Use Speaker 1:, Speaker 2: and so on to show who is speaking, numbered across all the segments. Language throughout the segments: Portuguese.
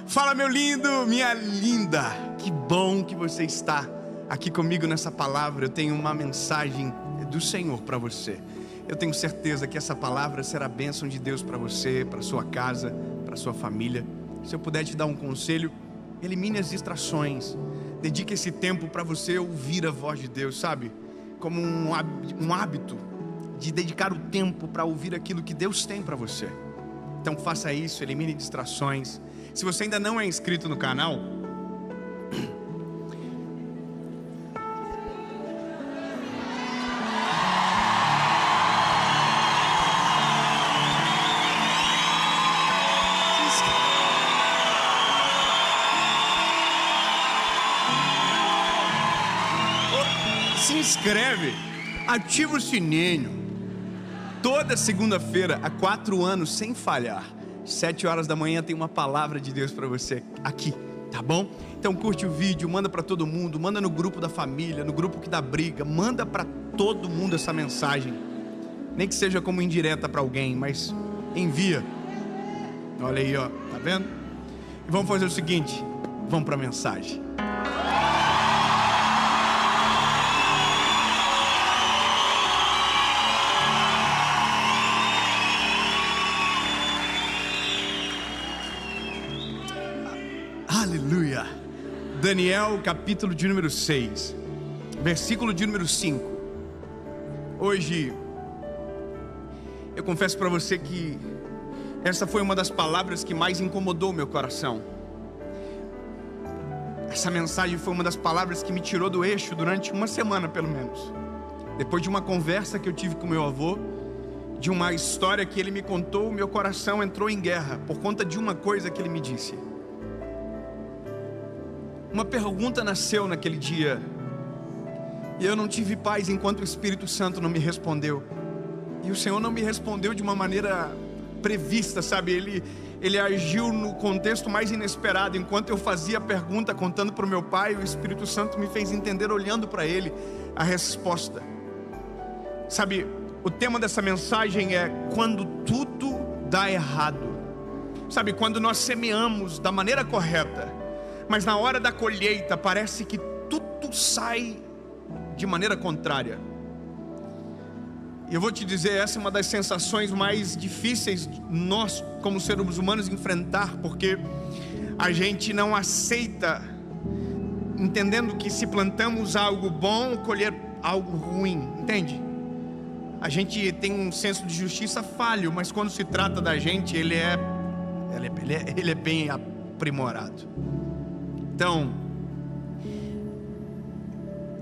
Speaker 1: Fala, meu lindo, minha linda. Que bom que você está aqui comigo nessa palavra. Eu tenho uma mensagem do Senhor para você. Eu tenho certeza que essa palavra será a bênção de Deus para você, para sua casa, para sua família. Se eu puder te dar um conselho, elimine as distrações. Dedique esse tempo para você ouvir a voz de Deus, sabe? Como um hábito de dedicar o tempo para ouvir aquilo que Deus tem para você. Então faça isso, elimine distrações. Se você ainda não é inscrito no canal, se inscreve, ativa o sininho. Toda segunda-feira, há 4 anos, sem falhar, 7 horas da manhã, tem uma palavra de Deus para você aqui, tá bom? Então curte o vídeo, manda para todo mundo, manda no grupo da família, no grupo que dá briga, manda para todo mundo essa mensagem. Nem que seja como indireta para alguém, mas envia. Olha aí, ó, tá vendo? E vamos fazer o seguinte, vamos para a mensagem. Aleluia. Daniel, capítulo de número 6, versículo de número 5. Hoje, eu confesso para você que essa foi uma das palavras que mais incomodou meu coração. Essa mensagem foi uma das palavras que me tirou do eixo durante uma semana, pelo menos. Depois de uma conversa que eu tive com meu avô, de uma história que ele me contou, meu coração entrou em guerra por conta de uma coisa que ele me disse. Uma pergunta nasceu naquele dia, e eu não tive paz enquanto o Espírito Santo não me respondeu. E o Senhor não me respondeu de uma maneira prevista, sabe? Ele agiu no contexto mais inesperado. Enquanto eu fazia a pergunta, contando para o meu pai, o Espírito Santo me fez entender, olhando para ele, a resposta. Sabe, o tema dessa mensagem é quando tudo dá errado. Sabe, quando nós semeamos da maneira correta, mas na hora da colheita parece que tudo sai de maneira contrária. E eu vou te dizer, essa é uma das sensações mais difíceis nós como seres humanos enfrentar, porque a gente não aceita, entendendo que se plantamos algo bom, colher algo ruim, entende? A gente tem um senso de justiça falho, mas quando se trata da gente, ele é bem aprimorado. Então,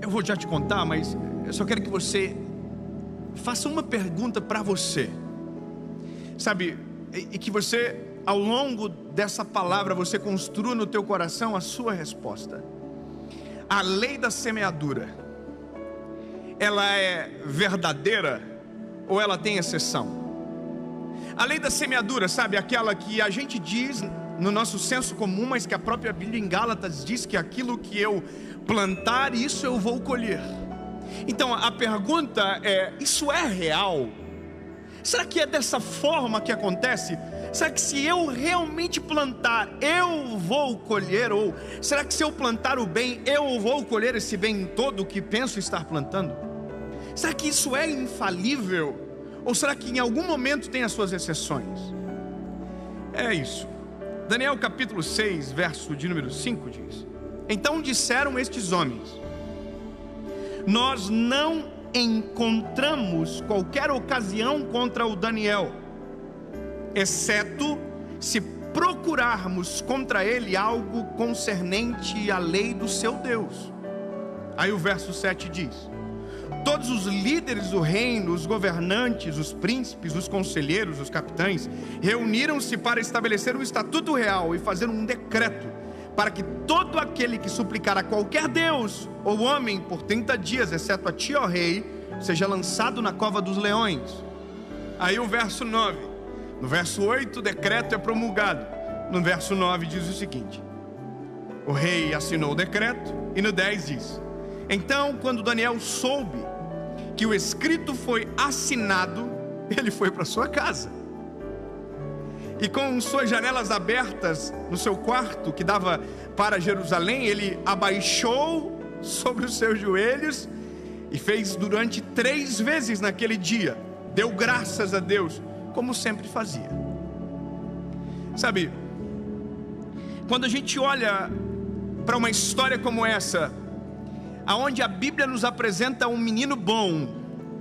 Speaker 1: eu vou já te contar, mas eu só quero que você faça uma pergunta para você, sabe, e que você, ao longo dessa palavra, você construa no teu coração a sua resposta. A lei da semeadura, ela é verdadeira ou ela tem exceção? A lei da semeadura, sabe, aquela que a gente diz no nosso senso comum, mas que a própria Bíblia em Gálatas diz que aquilo que eu plantar, isso eu vou colher. Então a pergunta é, isso é real? Será que é dessa forma que acontece? Será que se eu realmente plantar, eu vou colher? Ou será que se eu plantar o bem, eu vou colher esse bem todo que penso estar plantando? Será que isso é infalível? Ou será que em algum momento tem as suas exceções? É isso. Daniel capítulo 6, verso de número 5 diz: então disseram estes homens: nós não encontramos qualquer ocasião contra o Daniel, exceto se procurarmos contra ele algo concernente à lei do seu Deus. Aí o verso 7 diz: todos os líderes do reino, os governantes, os príncipes, os conselheiros, os capitães, reuniram-se para estabelecer um estatuto real e fazer um decreto, para que todo aquele que suplicar a qualquer Deus ou homem por 30 dias, exceto a ti, ó rei, seja lançado na cova dos leões. Aí o verso 9, no verso 8 o decreto é promulgado, no verso 9 diz o seguinte: o rei assinou o decreto, e no 10 diz: então quando Daniel soube que o escrito foi assinado, ele foi para sua casa. e com suas janelas abertas no seu quarto, que dava para Jerusalém, ele abaixou sobre os seus joelhos e fez durante 3 vezes naquele dia. Deu graças a Deus, como sempre fazia. Sabe, quando a gente olha para uma história como essa, aonde a Bíblia nos apresenta um menino bom,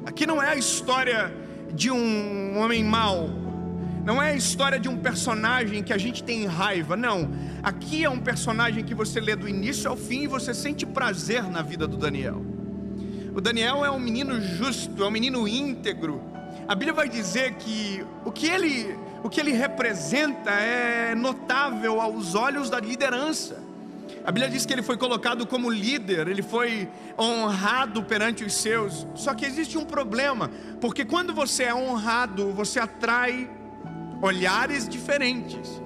Speaker 1: aqui não é a história de um homem mau, não é a história de um personagem que a gente tem raiva, não. Aqui é um personagem que você lê do início ao fim e você sente prazer na vida do Daniel. O Daniel é um menino justo, é um menino íntegro. A Bíblia vai dizer que o que ele representa é notável aos olhos da liderança. A Bíblia diz que ele foi colocado como líder, ele foi honrado perante os seus. Só que existe um problema, porque quando você é honrado, você atrai olhares diferentes.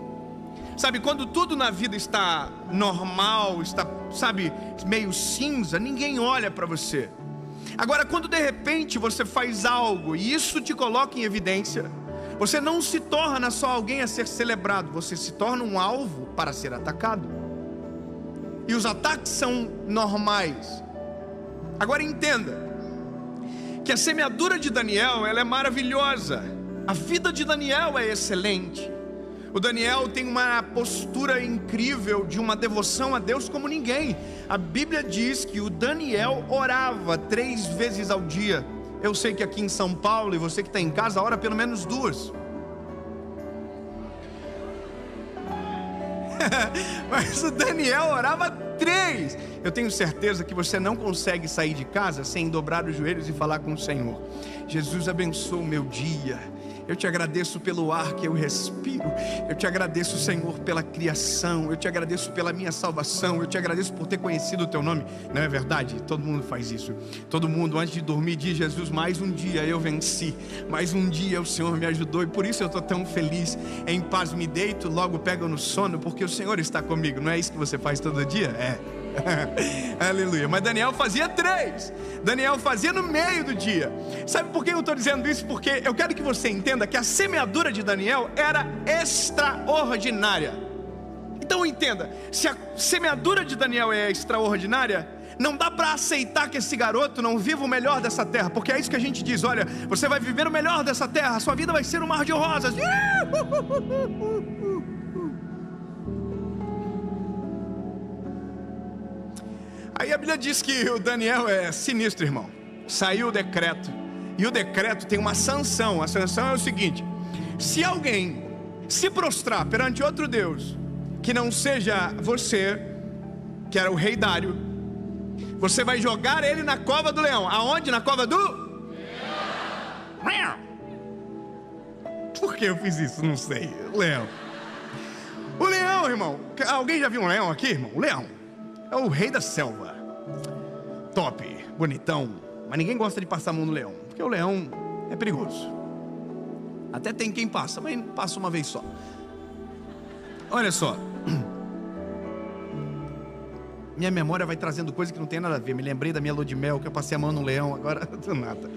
Speaker 1: Sabe, quando tudo na vida está normal, está, sabe, meio cinza, ninguém olha para você. Agora, quando de repente você faz algo e isso te coloca em evidência, você não se torna só alguém a ser celebrado, você se torna um alvo para ser atacado. E os ataques são normais. Agora entenda que a semeadura de Daniel, ela é maravilhosa. A vida de Daniel é excelente. O Daniel tem uma postura incrível de uma devoção a Deus como ninguém. A Bíblia diz que o Daniel orava 3 vezes ao dia. Eu sei que aqui em São Paulo, e você que está em casa, ora pelo menos 2. Mas o Daniel orava 3. Eu tenho certeza que você não consegue sair de casa sem dobrar os joelhos e falar com o Senhor: Jesus, abençoa o meu dia. Eu te agradeço pelo ar que eu respiro. Eu te agradeço, Senhor, pela criação. Eu te agradeço pela minha salvação. Eu te agradeço por ter conhecido o teu nome. Não é verdade? Todo mundo faz isso. Todo mundo antes de dormir diz: Jesus, mais um dia eu venci. Mais um dia o Senhor me ajudou. E por isso eu estou tão feliz. Em paz me deito, logo pego no sono, porque o Senhor está comigo. Não é isso que você faz todo dia? É. Aleluia. Mas Daniel fazia 3. Daniel fazia no meio do dia. Sabe por que eu estou dizendo isso? Porque eu quero que você entenda que a semeadura de Daniel era extraordinária. Então entenda, se a semeadura de Daniel é extraordinária, não dá para aceitar que esse garoto não viva o melhor dessa terra. Porque é isso que a gente diz: olha, você vai viver o melhor dessa terra, a sua vida vai ser um mar de rosas. Aí a Bíblia diz que o Daniel é sinistro, irmão. Saiu o decreto. E o decreto tem uma sanção. A sanção é o seguinte: se alguém se prostrar perante outro Deus, que não seja você, que era o rei Dário, você vai jogar ele na cova do leão. Aonde? Na cova do leão. Por que eu fiz isso? Não sei. Leão. O leão, irmão. Alguém já viu um leão aqui, irmão? O leão é o rei da selva. Top, bonitão. Mas ninguém gosta de passar a mão no leão, porque o leão é perigoso. Até tem quem passa, mas passa uma vez só. Olha só. Minha memória vai trazendo coisa que não tem nada a ver. Me lembrei da minha lua de mel, que eu passei a mão no leão, agora do nada.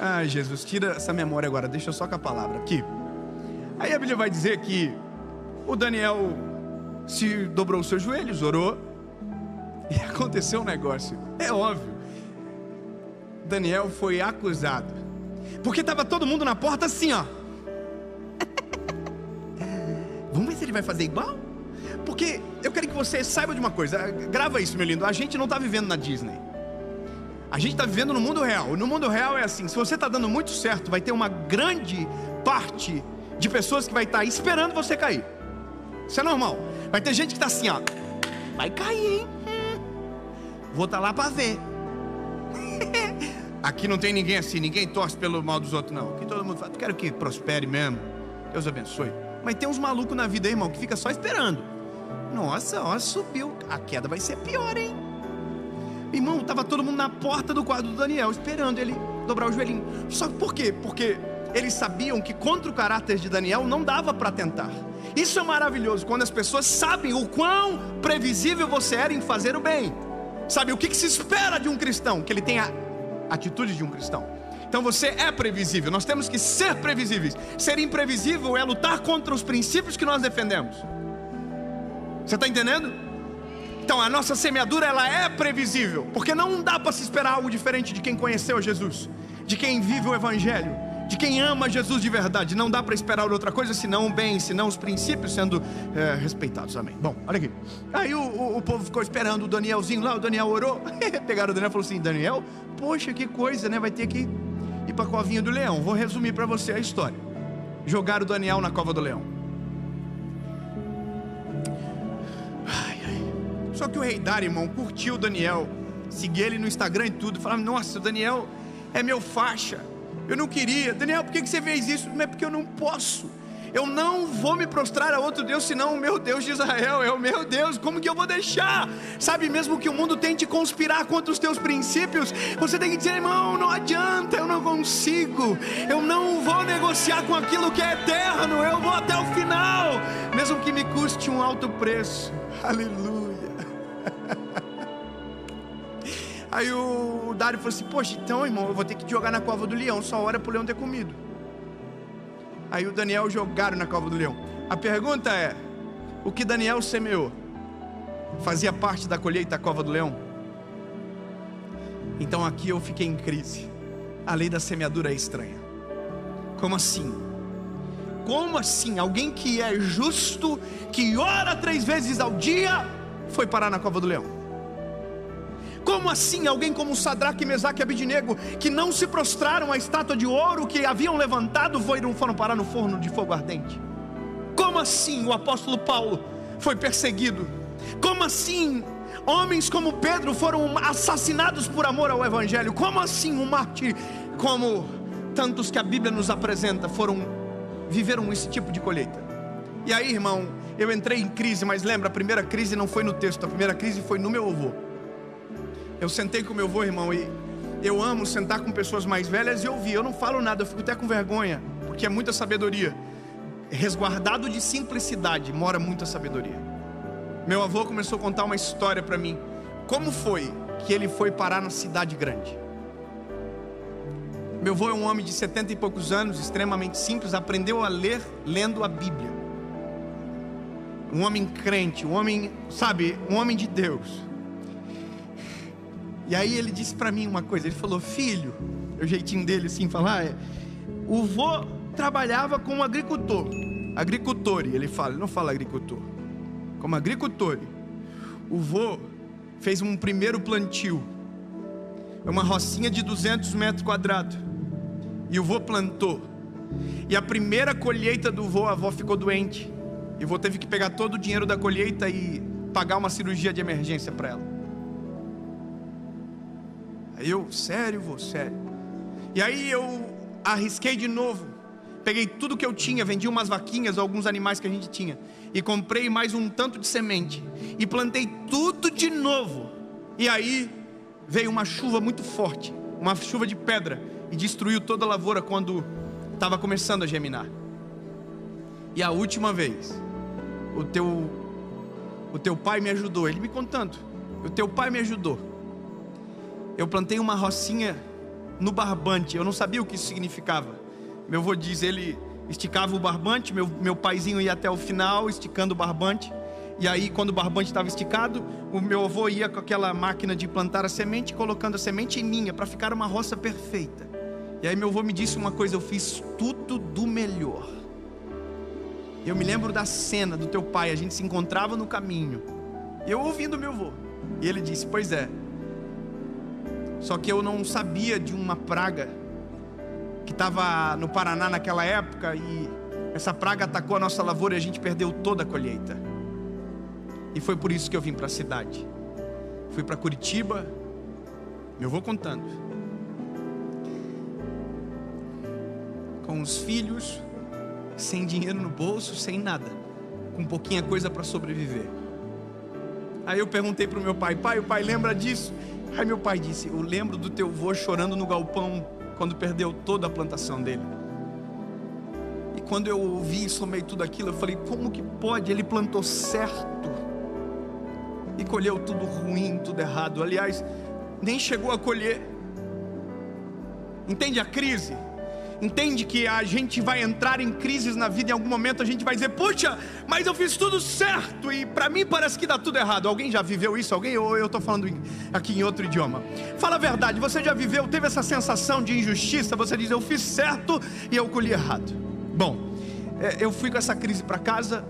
Speaker 1: Ai, Jesus, tira essa memória agora, deixa só com a palavra aqui. Aí a Bíblia vai dizer que o Daniel se dobrou os seus joelhos, orou, e aconteceu um negócio. É óbvio, Daniel foi acusado, porque estava todo mundo na porta assim, ó. Vamos ver se ele vai fazer igual? Porque eu quero que você saiba de uma coisa. Grava isso, meu lindo. A gente não está vivendo na Disney. A gente está vivendo no mundo real. No mundo real é assim: se você está dando muito certo, vai ter uma grande parte de pessoas que vai estar esperando você cair. Isso é normal. Vai ter gente que está assim, ó: vai cair, hein? Vou estar lá para ver. Aqui não tem ninguém assim. Ninguém torce pelo mal dos outros, não. Aqui todo mundo fala: quero que prospere mesmo, Deus abençoe. Mas tem uns malucos na vida aí, irmão, que fica só esperando. Nossa, ó, subiu. A queda vai ser pior, hein? Irmão, estava todo mundo na porta do quarto do Daniel, esperando ele dobrar o joelhinho. Só que por quê? Porque eles sabiam que contra o caráter de Daniel não dava para tentar. Isso é maravilhoso, quando as pessoas sabem o quão previsível você era em fazer o bem. Sabe, o que se espera de um cristão? Que ele tenha a atitude de um cristão. Então Então você é previsível. Nós temos que ser previsíveis. Ser imprevisível é lutar contra os princípios que nós defendemos. Você está entendendo? Então a nossa semeadura, ela é previsível, porque não dá para se esperar algo diferente de quem conheceu Jesus, de quem vive o Evangelho, de quem ama Jesus de verdade. Não dá para esperar outra coisa senão o bem, senão os princípios sendo respeitados. Amém. Bom, olha aqui. Aí o povo ficou esperando o Danielzinho lá. O Daniel orou. Pegaram o Daniel e falou assim: Daniel, poxa, que coisa, né? Vai ter que ir para a covinha do leão. Vou resumir para você a história. Jogaram o Daniel na cova do leão. Só que o rei Dário, irmão, curtiu o Daniel, seguia ele no Instagram e tudo. Falava: nossa, o Daniel é meu faixa. Eu não queria. Daniel, por que você fez isso? Não é porque eu não posso. Eu não vou me prostrar a outro Deus, senão o meu Deus de Israel é o meu Deus. Como que eu vou deixar? Sabe, mesmo que o mundo tente conspirar contra os teus princípios, você tem que dizer: irmão, não adianta, eu não consigo. Eu não vou negociar com aquilo que é eterno. Eu vou até o final, mesmo que me custe um alto preço. Aleluia. Aí o Dário falou assim: poxa, então, irmão, eu vou ter que jogar na cova do leão. Só hora para o leão ter comido. Aí o Daniel jogaram na cova do leão. A pergunta é: o que Daniel semeou fazia parte da colheita da cova do leão? Então aqui eu fiquei em crise. A lei da semeadura é estranha. Como assim? Como assim? Alguém que é justo, que ora 3 vezes ao dia, foi parar na cova do leão? Como assim alguém como Sadraque, Mesaque e Abednego, que não se prostraram à estátua de ouro que haviam levantado, foram parar no forno de fogo ardente? Como assim o apóstolo Paulo foi perseguido? Como assim homens como Pedro foram assassinados por amor ao Evangelho? Como assim um mártir como tantos que a Bíblia nos apresenta viveram esse tipo de colheita? E aí, irmão, eu entrei em crise. Mas lembra, a primeira crise não foi no texto, a primeira crise foi no meu avô. Eu sentei com meu avô, irmão, e eu amo sentar com pessoas mais velhas e ouvir. Eu não falo nada, eu fico até com vergonha, porque é muita sabedoria. Resguardado de simplicidade mora muita sabedoria. Meu avô começou a contar uma história para mim. Como foi que ele foi parar na cidade grande? Meu avô é um homem de 70 e poucos anos, extremamente simples, aprendeu a ler lendo a Bíblia. Um homem crente, um homem, sabe, um homem de Deus. E aí ele disse para mim uma coisa. Ele falou: filho, o jeitinho dele assim falar o vô trabalhava como agricultor. Ele fala, ele não fala agricultor. Como agricultor. O vô fez um primeiro plantio, uma rocinha de 200 metros quadrados, e o vô plantou. E a primeira colheita do vô, a avó ficou doente, e o vô teve que pegar todo o dinheiro da colheita e pagar uma cirurgia de emergência para ela. Aí eu, sério, vô, sério. E aí eu arrisquei de novo. Peguei tudo que eu tinha, vendi umas vaquinhas, alguns animais que a gente tinha, e comprei mais um tanto de semente, e plantei tudo de novo. E aí veio uma chuva muito forte, uma chuva de pedra, e destruiu toda a lavoura quando estava começando a germinar. E a última vez, o teu pai me ajudou. Ele me contando, o teu pai me ajudou. Eu plantei uma rocinha no barbante. Eu não sabia o que isso significava. Meu avô diz, ele esticava o barbante, meu paizinho ia até o final esticando o barbante. E aí quando o barbante estava esticado, o meu avô ia com aquela máquina de plantar a semente, colocando a semente em linha para ficar uma roça perfeita. E aí meu avô me disse uma coisa: eu fiz tudo do melhor. Eu me lembro da cena do teu pai, a gente se encontrava no caminho, eu ouvindo meu avô, e ele disse: pois é, só que eu não sabia de uma praga que estava no Paraná naquela época, e essa praga atacou a nossa lavoura e a gente perdeu toda a colheita. E foi por isso que eu vim para a cidade. Fui para Curitiba, eu vou contando, com os filhos, sem dinheiro no bolso, sem nada, com pouquinha coisa para sobreviver. Aí eu perguntei para o meu pai: pai, o pai lembra disso? Aí meu pai disse: eu lembro do teu avô chorando no galpão quando perdeu toda a plantação dele. E quando eu ouvi e somei tudo aquilo, eu falei: como que pode? Ele plantou certo e colheu tudo ruim, tudo errado. Aliás, nem chegou a colher. Entende a crise? Entende que a gente vai entrar em crises na vida. Em algum momento a gente vai dizer: puxa, mas eu fiz tudo certo e para mim parece que dá tudo errado. Alguém já viveu isso? Alguém? Ou eu estou falando aqui em outro idioma? Fala a verdade, você já viveu, teve essa sensação de injustiça? Você diz: eu fiz certo e eu colhi errado. Bom, eu fui com essa crise para casa,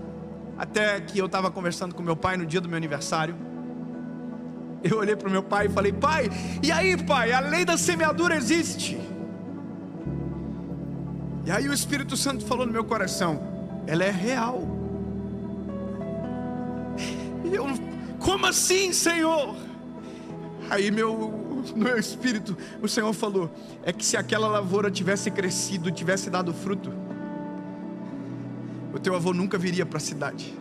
Speaker 1: até que eu estava conversando com meu pai no dia do meu aniversário. Eu olhei para o meu pai e falei: pai, e aí pai, a lei da semeadura existe? E aí o Espírito Santo falou no meu coração: ela é real. E eu: como assim, Senhor? Aí no meu espírito, o Senhor falou: é que se aquela lavoura tivesse crescido, tivesse dado fruto, o teu avô nunca viria para a cidade.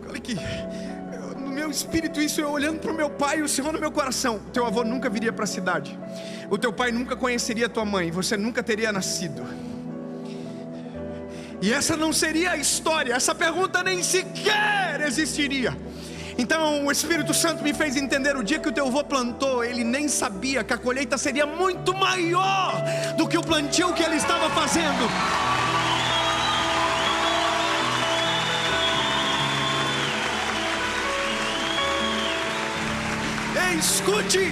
Speaker 1: Olha aqui, no meu espírito, isso eu olhando para o meu pai e o Senhor no meu coração: o teu avô nunca viria para a cidade, o teu pai nunca conheceria a tua mãe, você nunca teria nascido. E essa não seria a história, essa pergunta nem sequer existiria. Então o Espírito Santo me fez entender: o dia que o teu avô plantou, ele nem sabia que a colheita seria muito maior do que o plantio que ele estava fazendo. Ei, escute!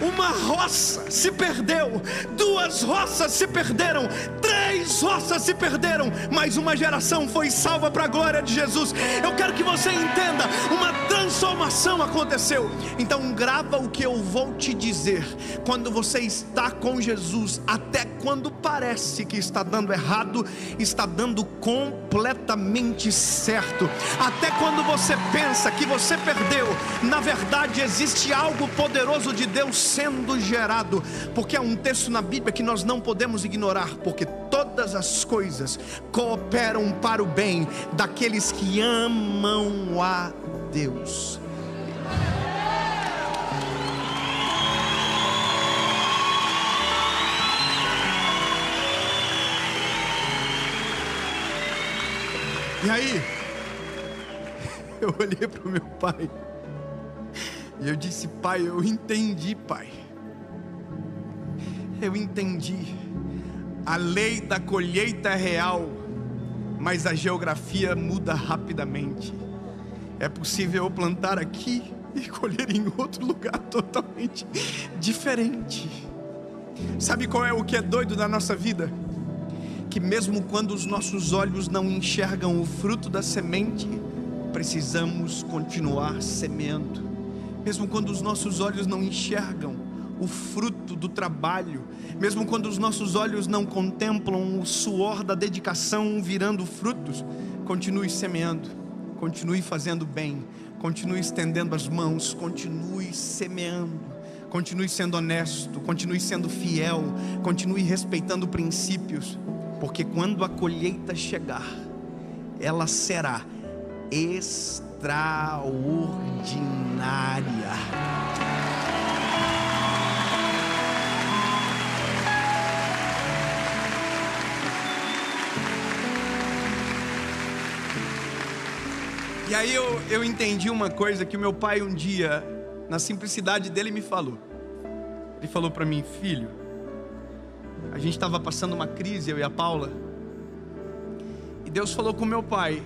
Speaker 1: Uma roça se perdeu, 2 roças se perderam, 3 roças se perderam, mas uma geração foi salva para a glória de Jesus. Eu quero que você entenda, uma transformação aconteceu. Então grava o que eu vou te dizer: quando você está com Jesus, até quando parece que está dando errado, está dando completamente certo. Até quando você pensa que você perdeu, na verdade existe algo poderoso de Deus sendo gerado. Porque há um texto na Bíblia que nós não podemos ignorar: porque todas as coisas cooperam para o bem daqueles que amam a Deus. E aí, eu olhei para o meu pai e eu disse: pai, eu entendi, pai. Eu entendi. A lei da colheita é real, mas a geografia muda rapidamente. É possível eu plantar aqui e colher em outro lugar totalmente diferente. Sabe qual é o que é doido na nossa vida? Que mesmo quando os nossos olhos não enxergam o fruto da semente, precisamos continuar semeando. Mesmo quando os nossos olhos não enxergam o fruto do trabalho, mesmo quando os nossos olhos não contemplam o suor da dedicação virando frutos, continue semeando, continue fazendo bem, continue estendendo as mãos, continue semeando, continue sendo honesto, continue sendo fiel, continue respeitando princípios. Porque quando a colheita chegar, ela será extraordinária. E aí eu entendi uma coisa que o meu pai um dia, na simplicidade dele, me falou. Ele falou para mim: filho, a gente estava passando uma crise, eu e a Paula, e Deus falou com meu pai.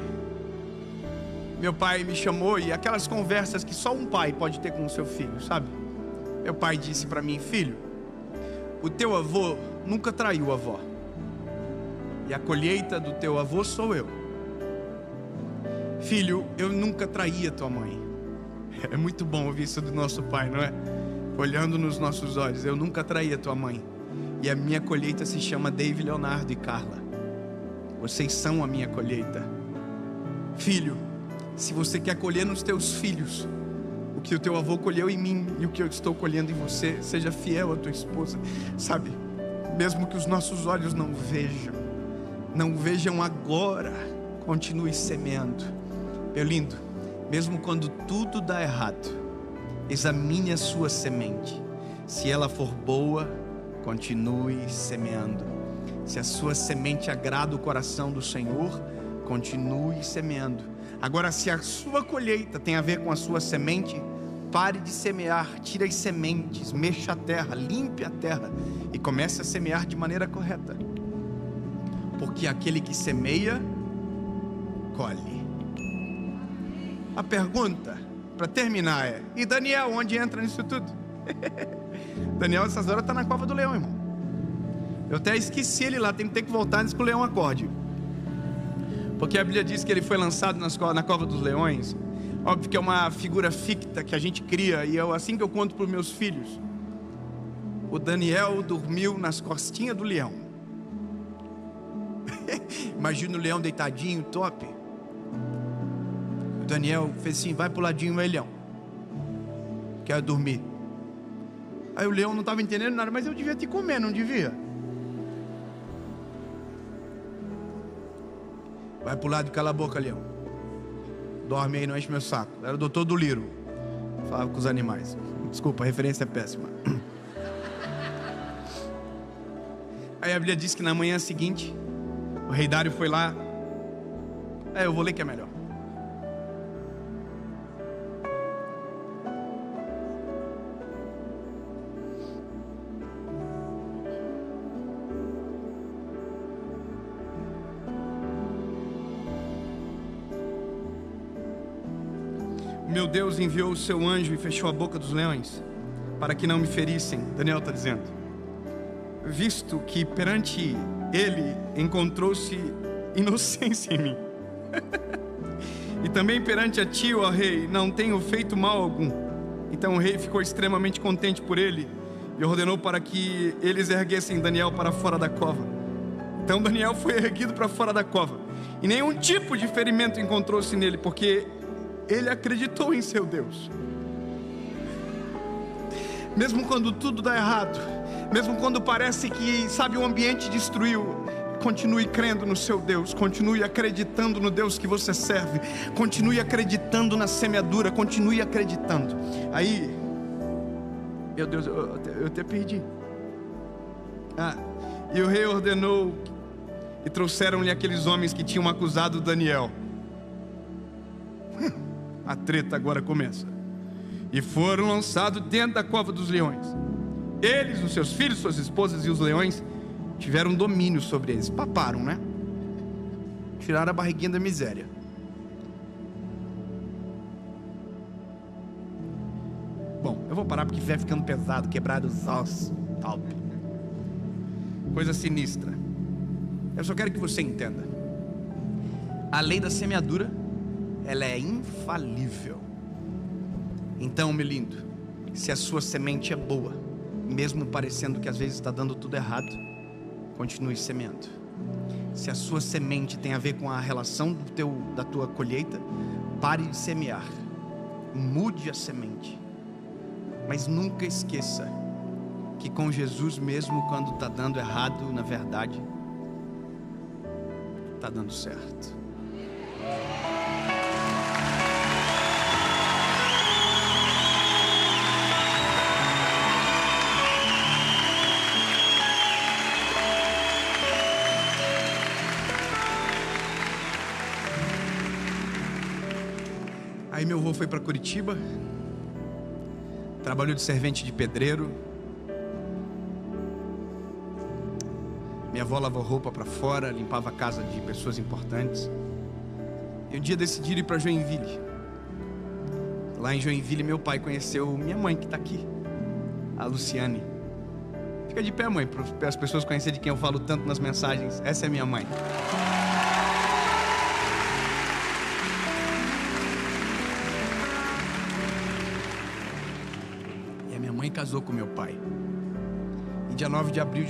Speaker 1: Meu pai me chamou, e aquelas conversas que só um pai pode ter com o seu filho, sabe? Meu pai disse para mim: filho, o teu avô nunca traiu a avó, e a colheita do teu avô sou eu. Filho, eu nunca traí a tua mãe. É muito bom ouvir isso do nosso pai, não é? Olhando nos nossos olhos: eu nunca traí a tua mãe, e a minha colheita se chama David, Leonardo e Carla. Vocês são a minha colheita. Filho, se você quer colher nos teus filhos o que o teu avô colheu em mim e o que eu estou colhendo em você, seja fiel à tua esposa, sabe? Mesmo que os nossos olhos não vejam agora, continue semeando. Meu lindo, mesmo quando tudo dá errado, examine a sua semente. Se ela for boa, continue semeando. Se a sua semente agrada o coração do Senhor, continue semeando. Agora, se a sua colheita tem a ver com a sua semente, pare de semear, tire as sementes, mexa a terra, limpe a terra e comece a semear de maneira correta. Porque aquele que semeia, colhe. A pergunta, para terminar, é: e Daniel, onde entra nisso tudo? Daniel, essas horas, está na cova do leão, irmão. Eu até esqueci ele lá, tem que voltar antes que o leão acorde. Porque a Bíblia diz que ele foi lançado na cova dos leões. Óbvio que é uma figura ficta que a gente cria, e é assim que eu conto para os meus filhos. O Daniel dormiu nas costinhas do leão. Imagina o leão deitadinho, top. O Daniel fez assim: vai pro ladinho, aí, leão, quero dormir. Aí o leão não estava entendendo nada: mas eu devia te comer, não devia? Vai pro lado, cala a boca, leão, dorme aí, não enche meu saco. Era o doutor do Liro, falava com os animais. Desculpa, a referência é péssima. Aí a Bíblia diz que na manhã seguinte, o rei Dário foi lá. Eu vou ler que é melhor. Meu Deus enviou o seu anjo e fechou a boca dos leões, para que não me ferissem. Daniel está dizendo: visto que perante ele encontrou-se inocência em mim, e também perante a ti, ó rei, não tenho feito mal algum. Então o rei ficou extremamente contente por ele e ordenou para que eles erguessem Daniel para fora da cova. Então Daniel foi erguido para fora da cova, e nenhum tipo de ferimento encontrou-se nele, porque ele acreditou em seu Deus. Mesmo quando tudo dá errado, mesmo quando parece que, o ambiente destruiu, continue crendo no seu Deus, continue acreditando no Deus que você serve, continue acreditando na semeadura, continue acreditando. Aí, meu Deus, eu até perdi. E o rei ordenou, e trouxeram-lhe aqueles homens que tinham acusado Daniel. A treta agora começa. E foram lançados dentro da cova dos leões. Eles, os seus filhos, suas esposas e os leões tiveram domínio sobre eles. Paparam, né? Tiraram a barriguinha da miséria. Bom, eu vou parar porque vai ficando pesado, quebrar os ossos, tal. Coisa sinistra. Eu só quero que você entenda: a lei da semeadura, ela é infalível. Então, meu lindo, se a sua semente é boa, mesmo parecendo que às vezes está dando tudo errado, continue semeando. Se a sua semente tem a ver com a relação da tua colheita, pare de semear, mude a semente. Mas nunca esqueça que com Jesus, mesmo quando está dando errado, na verdade está dando certo. Aí meu avô foi para Curitiba, trabalhou de servente de pedreiro. Minha avó lavou roupa para fora, limpava a casa de pessoas importantes. E um dia decidiram ir para Joinville. Lá em Joinville, meu pai conheceu minha mãe, que está aqui, a Luciane. Fica de pé, mãe, para as pessoas conhecerem de quem eu falo tanto nas mensagens. Essa é minha mãe. Casou com meu pai. E dia 9 de abril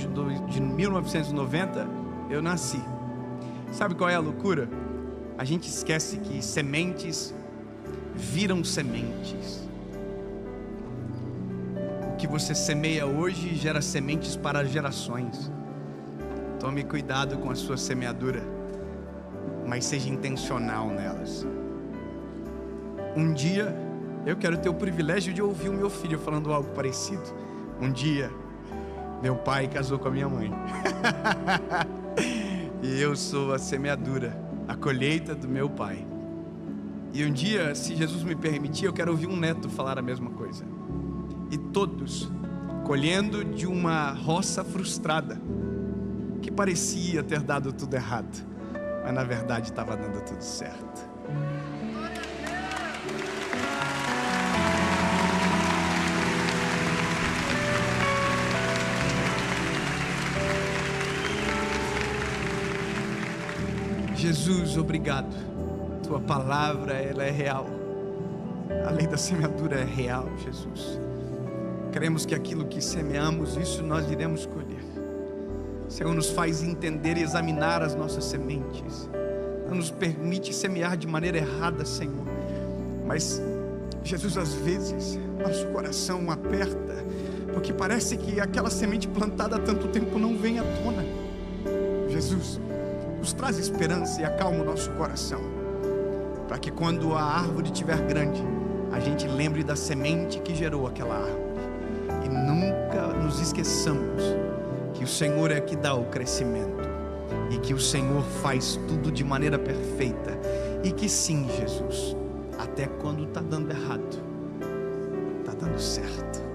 Speaker 1: de 1990 eu nasci. Sabe qual é a loucura? A gente esquece que sementes viram sementes. O que você semeia hoje gera sementes para gerações. Tome cuidado com a sua semeadura, mas seja intencional nelas. Um dia eu quero ter o privilégio de ouvir o meu filho falando algo parecido. Um dia, meu pai casou com a minha mãe. E eu sou a semeadura a colheita do meu pai. E um dia, se Jesus me permitir, eu quero ouvir um neto falar a mesma coisa. E todos colhendo de uma roça frustrada, que parecia ter dado tudo errado, mas na verdade estava dando tudo certo. Jesus, obrigado. Tua palavra, ela é real. A lei da semeadura é real, Jesus. Cremos que aquilo que semeamos, isso nós iremos colher. Senhor, nos faz entender e examinar as nossas sementes. Não nos permite semear de maneira errada, Senhor. Mas, Jesus, às vezes, nosso coração aperta, porque parece que aquela semente plantada há tanto tempo não vem à tona. Jesus, nos traz esperança e acalma o nosso coração, para que quando a árvore estiver grande, a gente lembre da semente que gerou aquela árvore. E nunca nos esqueçamos que o Senhor é que dá o crescimento, e que o Senhor faz tudo de maneira perfeita, e que sim, Jesus, até quando está dando errado, está dando certo.